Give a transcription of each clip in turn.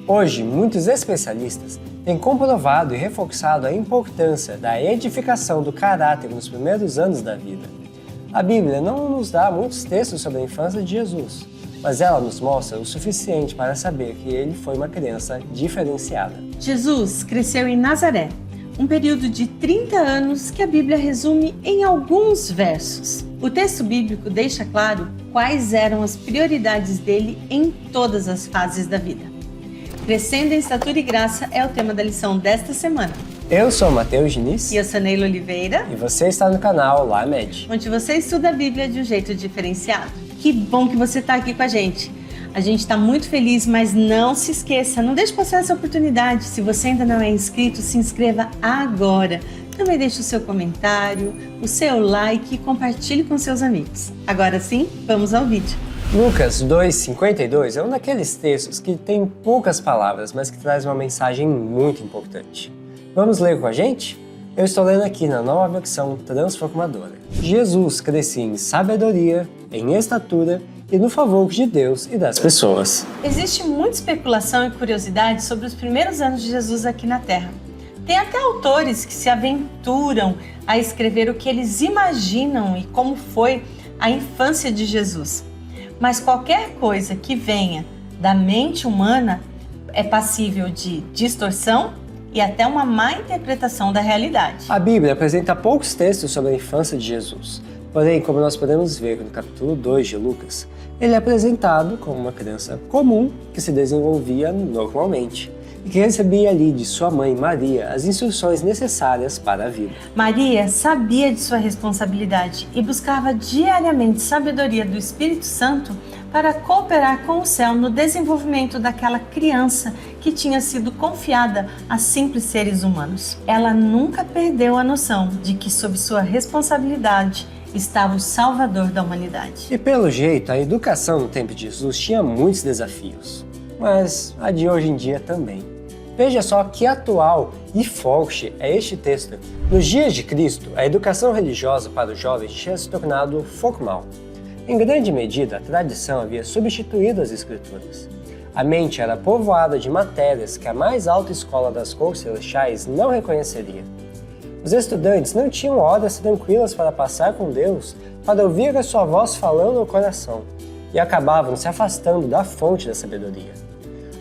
Hoje, muitos especialistas têm comprovado e reforçado a importância da edificação do caráter nos primeiros anos da vida. A Bíblia não nos dá muitos textos sobre a infância de Jesus, mas ela nos mostra o suficiente para saber que ele foi uma criança diferenciada. Jesus cresceu em Nazaré, um período de 30 anos que a Bíblia resume em alguns versos. O texto bíblico deixa claro quais eram as prioridades dele em todas as fases da vida. Crescendo em estatura e graça é o tema da lição desta semana. Eu sou Matheus Diniz. E eu sou Neila Oliveira. E você está no canal LAMED, onde você estuda a Bíblia de um jeito diferenciado. Que bom que você está aqui com a gente. A gente está muito feliz, mas não se esqueça, não deixe passar essa oportunidade. Se você ainda não é inscrito, se inscreva agora. Também deixe o seu comentário, o seu like e compartilhe com seus amigos. Agora sim, vamos ao vídeo. Lucas 2:52 é um daqueles textos que tem poucas palavras, mas que traz uma mensagem muito importante. Vamos ler com a gente? Eu estou lendo aqui na nova versão transformadora. Jesus crescia em sabedoria, em estatura e no favor de Deus e das pessoas. Existe muita especulação e curiosidade sobre os primeiros anos de Jesus aqui na Terra. Tem até autores que se aventuram a escrever o que eles imaginam e como foi a infância de Jesus. Mas qualquer coisa que venha da mente humana é passível de distorção e até uma má interpretação da realidade. A Bíblia apresenta poucos textos sobre a infância de Jesus. Porém, como nós podemos ver no capítulo 2 de Lucas, ele é apresentado como uma criança comum que se desenvolvia normalmente e que recebia ali de sua mãe Maria as instruções necessárias para a vida. Maria sabia de sua responsabilidade e buscava diariamente sabedoria do Espírito Santo para cooperar com o céu no desenvolvimento daquela criança que tinha sido confiada a simples seres humanos. Ela nunca perdeu a noção de que sob sua responsabilidade estava o Salvador da humanidade. E pelo jeito, a educação no tempo de Jesus tinha muitos desafios, mas a de hoje em dia também. Veja só que atual e forte é este texto. Nos dias de Cristo, a educação religiosa para os jovens tinha se tornado formal. Em grande medida, a tradição havia substituído as escrituras. A mente era povoada de matérias que a mais alta escola das cores celestiais não reconheceria. Os estudantes não tinham horas tranquilas para passar com Deus, para ouvir a sua voz falando ao coração, e acabavam se afastando da fonte da sabedoria.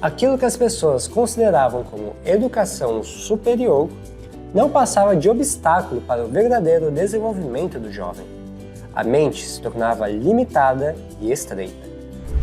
Aquilo que as pessoas consideravam como educação superior não passava de obstáculo para o verdadeiro desenvolvimento do jovem. A mente se tornava limitada e estreita.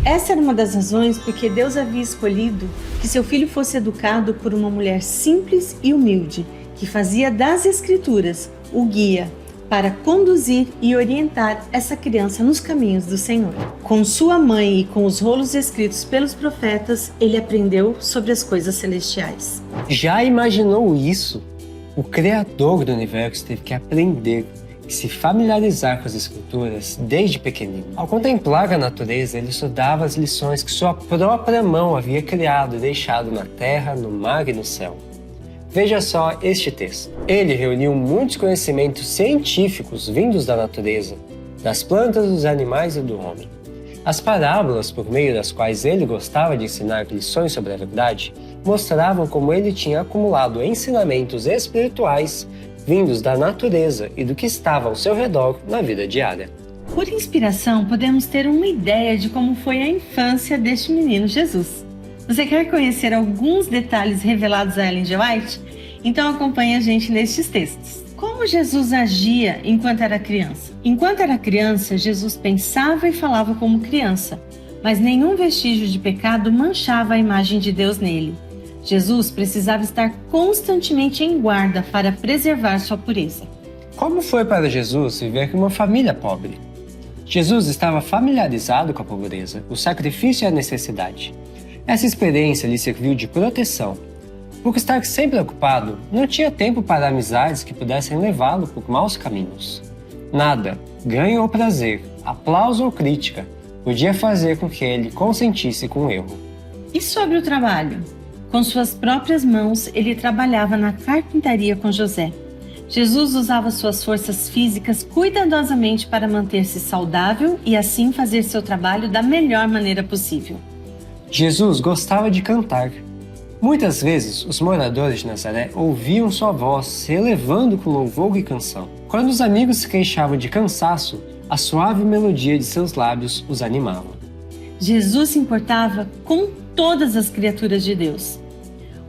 Essa era uma das razões porque Deus havia escolhido que seu filho fosse educado por uma mulher simples e humilde, que fazia das Escrituras o guia para conduzir e orientar essa criança nos caminhos do Senhor. Com sua mãe e com os rolos escritos pelos profetas, ele aprendeu sobre as coisas celestiais. Já imaginou isso? O Criador do universo teve que aprender e se familiarizar com as Escrituras desde pequenino. Ao contemplar a natureza, ele estudava as lições que sua própria mão havia criado e deixado na terra, no mar e no céu. Veja só este texto. Ele reuniu muitos conhecimentos científicos vindos da natureza, das plantas, dos animais e do homem. As parábolas, por meio das quais ele gostava de ensinar lições sobre a verdade, mostravam como ele tinha acumulado ensinamentos espirituais vindos da natureza e do que estava ao seu redor na vida diária. Por inspiração, podemos ter uma ideia de como foi a infância deste menino Jesus. Você quer conhecer alguns detalhes revelados a Ellen G. White? Então acompanhe a gente nestes textos. Como Jesus agia enquanto era criança? Enquanto era criança, Jesus pensava e falava como criança, mas nenhum vestígio de pecado manchava a imagem de Deus nele. Jesus precisava estar constantemente em guarda para preservar sua pureza. Como foi para Jesus viver com uma família pobre? Jesus estava familiarizado com a pobreza, o sacrifício e a necessidade. Essa experiência lhe serviu de proteção. Por estar sempre ocupado, não tinha tempo para amizades que pudessem levá-lo por maus caminhos. Nada, ganho ou prazer, aplauso ou crítica, podia fazer com que ele consentisse com o erro. E sobre o trabalho? Com suas próprias mãos, ele trabalhava na carpintaria com José. Jesus usava suas forças físicas cuidadosamente para manter-se saudável e assim fazer seu trabalho da melhor maneira possível. Jesus gostava de cantar. Muitas vezes, os moradores de Nazaré ouviam sua voz se elevando com louvor e canção. Quando os amigos se queixavam de cansaço, a suave melodia de seus lábios os animava. Jesus se importava com todas as criaturas de Deus.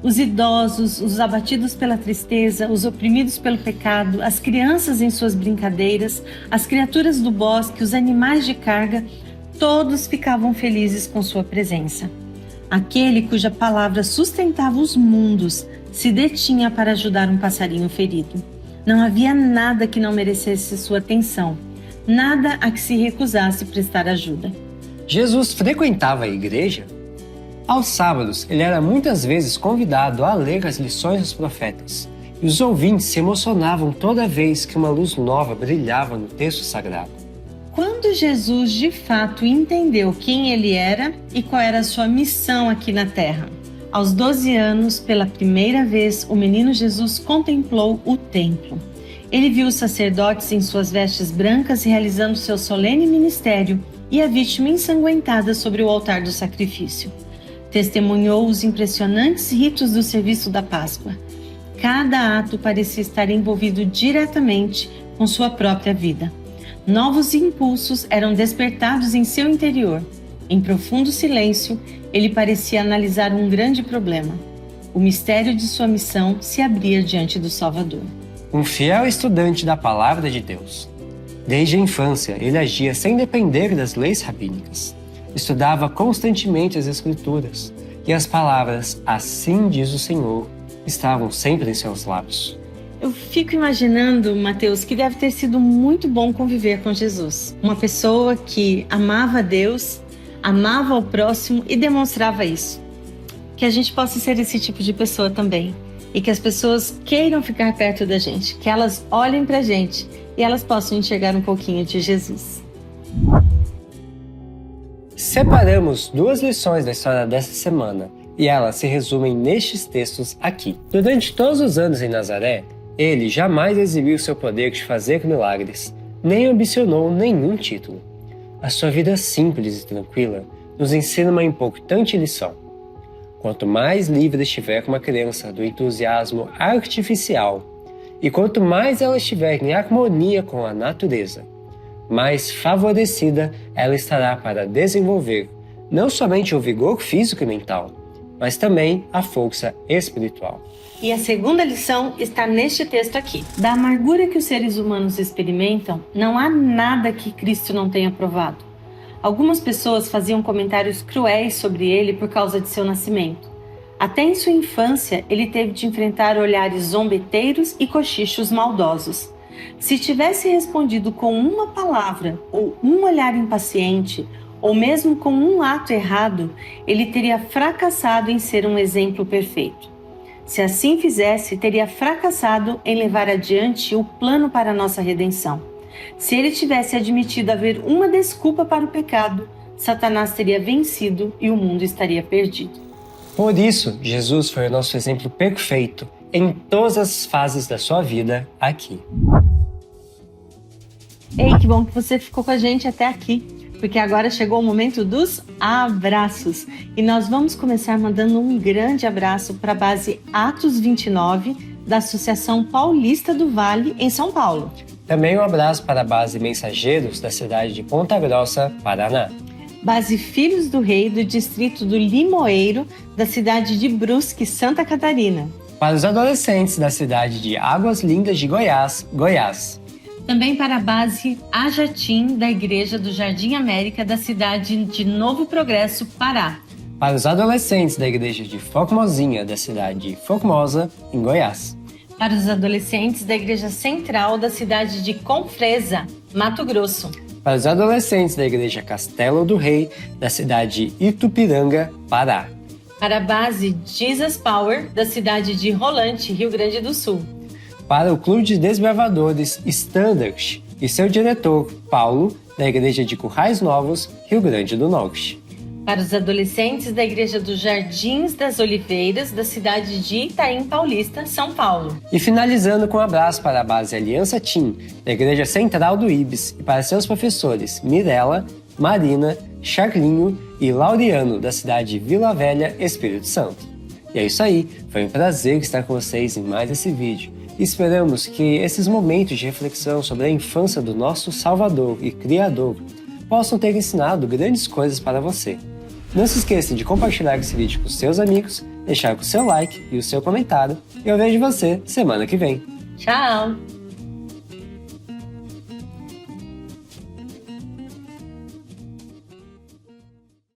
Os idosos, os abatidos pela tristeza, os oprimidos pelo pecado, as crianças em suas brincadeiras, as criaturas do bosque, os animais de carga, todos ficavam felizes com sua presença. Aquele cuja palavra sustentava os mundos se detinha para ajudar um passarinho ferido. Não havia nada que não merecesse sua atenção, nada a que se recusasse prestar ajuda. Jesus frequentava a igreja? Aos sábados, ele era muitas vezes convidado a ler as lições dos profetas, e os ouvintes se emocionavam toda vez que uma luz nova brilhava no texto sagrado. Quando Jesus de fato entendeu quem ele era e qual era a sua missão aqui na Terra? Aos 12 anos, pela primeira vez, o menino Jesus contemplou o templo. Ele viu os sacerdotes em suas vestes brancas realizando seu solene ministério e a vítima ensanguentada sobre o altar do sacrifício. Testemunhou os impressionantes ritos do serviço da Páscoa. Cada ato parecia estar envolvido diretamente com sua própria vida. Novos impulsos eram despertados em seu interior. Em profundo silêncio, ele parecia analisar um grande problema. O mistério de sua missão se abria diante do Salvador. Um fiel estudante da palavra de Deus. Desde a infância, ele agia sem depender das leis rabínicas. Estudava constantemente as Escrituras, e as palavras "assim diz o Senhor" estavam sempre em seus lábios. Eu fico imaginando, Mateus, que deve ter sido muito bom conviver com Jesus. Uma pessoa que amava a Deus, amava o próximo e demonstrava isso. Que a gente possa ser esse tipo de pessoa também. E que as pessoas queiram ficar perto da gente, que elas olhem pra gente e elas possam enxergar um pouquinho de Jesus. Separamos 2 lições da história dessa semana e elas se resumem nestes textos aqui. Durante todos os anos em Nazaré, ele jamais exibiu seu poder de fazer milagres, nem ambicionou nenhum título. A sua vida simples e tranquila nos ensina uma importante lição. Quanto mais livre estiver uma criança do entusiasmo artificial e quanto mais ela estiver em harmonia com a natureza, mais favorecida ela estará para desenvolver não somente o vigor físico e mental, mas também a força espiritual. E a segunda lição está neste texto aqui. Da amargura que os seres humanos experimentam, não há nada que Cristo não tenha provado. Algumas pessoas faziam comentários cruéis sobre ele por causa de seu nascimento. Até em sua infância, ele teve de enfrentar olhares zombeteiros e cochichos maldosos. Se tivesse respondido com uma palavra ou um olhar impaciente, ou mesmo com um ato errado, ele teria fracassado em ser um exemplo perfeito. Se assim fizesse, teria fracassado em levar adiante o plano para a nossa redenção. Se ele tivesse admitido haver uma desculpa para o pecado, Satanás teria vencido e o mundo estaria perdido. Por isso, Jesus foi o nosso exemplo perfeito em todas as fases da sua vida aqui. Ei, que bom que você ficou com a gente até aqui, porque agora chegou o momento dos abraços. E nós vamos começar mandando um grande abraço para a base Atos 29 da Associação Paulista do Vale, em São Paulo. Também um abraço para a base Mensageiros da cidade de Ponta Grossa, Paraná. Base Filhos do Rei do distrito do Limoeiro, da cidade de Brusque, Santa Catarina. Para os adolescentes da cidade de Águas Lindas de Goiás, Goiás. Também para a base Ajatim, da Igreja do Jardim América, da cidade de Novo Progresso, Pará. Para os adolescentes da Igreja de Formosinha, da cidade de Formosa, em Goiás. Para os adolescentes da Igreja Central, da cidade de Confresa, Mato Grosso. Para os adolescentes da Igreja Castelo do Rei, da cidade de Itupiranga, Pará. Para a base Jesus Power, da cidade de Rolante, Rio Grande do Sul. Para o Clube de Desbravadores Standard e seu diretor, Paulo, da Igreja de Currais Novos, Rio Grande do Norte. Para os adolescentes da Igreja dos Jardins das Oliveiras, da cidade de Itaim Paulista, São Paulo. E finalizando com um abraço para a base Aliança Team, da Igreja Central do Ibis, e para seus professores Mirella, Marina, Charlinho e Laureano, da cidade de Vila Velha, Espírito Santo. E é isso aí, foi um prazer estar com vocês em mais esse vídeo. E esperamos que esses momentos de reflexão sobre a infância do nosso Salvador e Criador possam ter ensinado grandes coisas para você. Não se esqueça de compartilhar esse vídeo com seus amigos, deixar o seu like e o seu comentário, e eu vejo você semana que vem. Tchau!